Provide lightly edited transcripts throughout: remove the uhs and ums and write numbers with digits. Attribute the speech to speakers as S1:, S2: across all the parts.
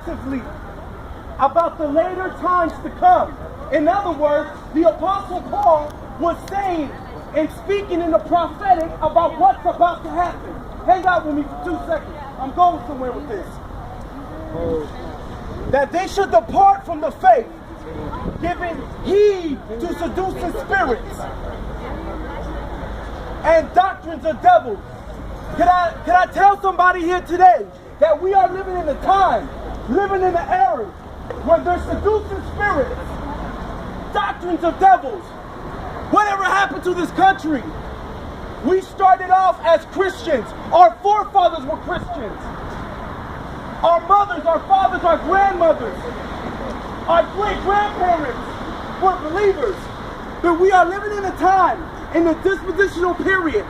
S1: actively about the later times to come. In other words, the Apostle Paul was saying and speaking in the prophetic about what's about to happen. Hang out with me for 2 seconds. I'm going somewhere with this. That they should depart from the faith, giving heed to seducing spirits and doctrines of devils. Can I tell somebody here today that we are living in a time, living in an era where there's seducing spirits, doctrines of devils. Whatever happened to this country? We started off as Christians. Our forefathers were Christians. Our mothers, our fathers, our grandmothers, our great-grandparents were believers. But we are living in a time, in the dispositional period,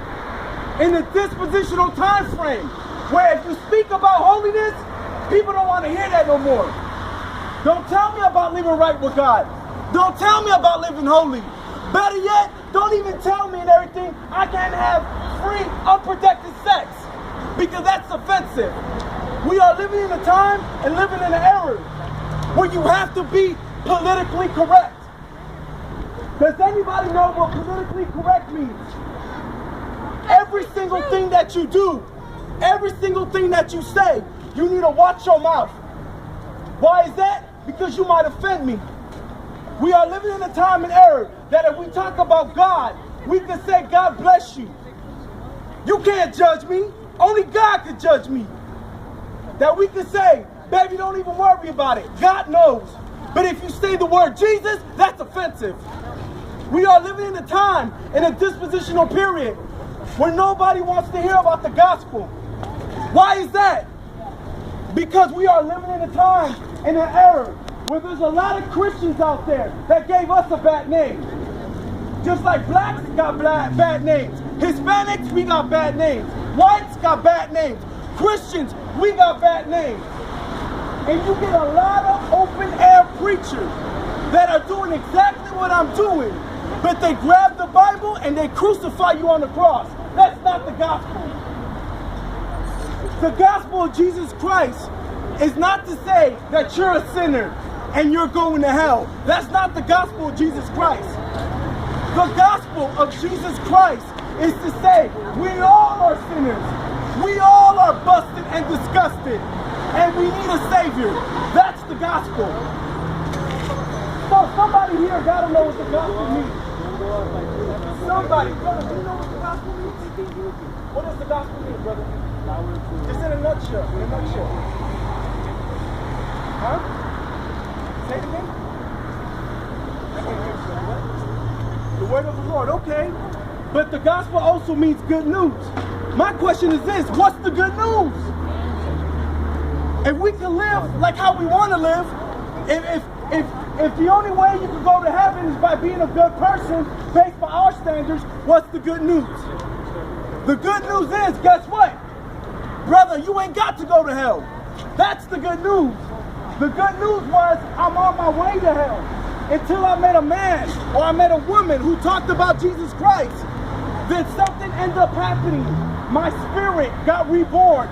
S1: in the dispositional time frame, where if you speak about holiness, people don't want to hear that no more. Don't tell me about living right with God. Don't tell me about living holy. Better yet, don't even tell me and everything I can't have free, unprotected sex, because that's offensive. We are living in a time and living in an era where you have to be politically correct. Does anybody know what politically correct means? Every single thing that you do, every single thing that you say, you need to watch your mouth. Why is that? Because you might offend me. We are living in a time and era that if we talk about God, we can say, God bless you. You can't judge me. Only God can judge me. That we can say, baby, don't even worry about it. God knows. But if you say the word Jesus, that's offensive. We are living in a time, in a dispositional period, where nobody wants to hear about the gospel. Why is that? Because we are living in a time, in an era, where there's a lot of Christians out there that gave us a bad name. Just like blacks got bad names. Hispanics, we got bad names. Whites got bad names. Christians, we got bad names. And you get a lot of open air preachers that are doing exactly what I'm doing, but they grab the Bible and they crucify you on the cross. That's not the gospel. The gospel of Jesus Christ is not to say that you're a sinner and you're going to hell. That's not the gospel of Jesus Christ. The gospel of Jesus Christ is to say we all are sinners. We all are busted and disgusted, and we need a Savior. That's the gospel. So somebody here got to know what the gospel means. Somebody, brother, do you know what the gospel means? What does the gospel mean, brother? Just in a nutshell. In a nutshell. Huh? Say it again. The word of the Lord. Okay. But the gospel also means good news. My question is this: what's the good news? If we can live like how we want to live, if the only way you can go to heaven is by being a good person based by our standards, what's the good news? The good news is, guess what? Brother, you ain't got to go to hell. That's the good news. The good news was I'm on my way to hell until I met a man or I met a woman who talked about Jesus Christ. Then something ended up happening. My spirit got reborn.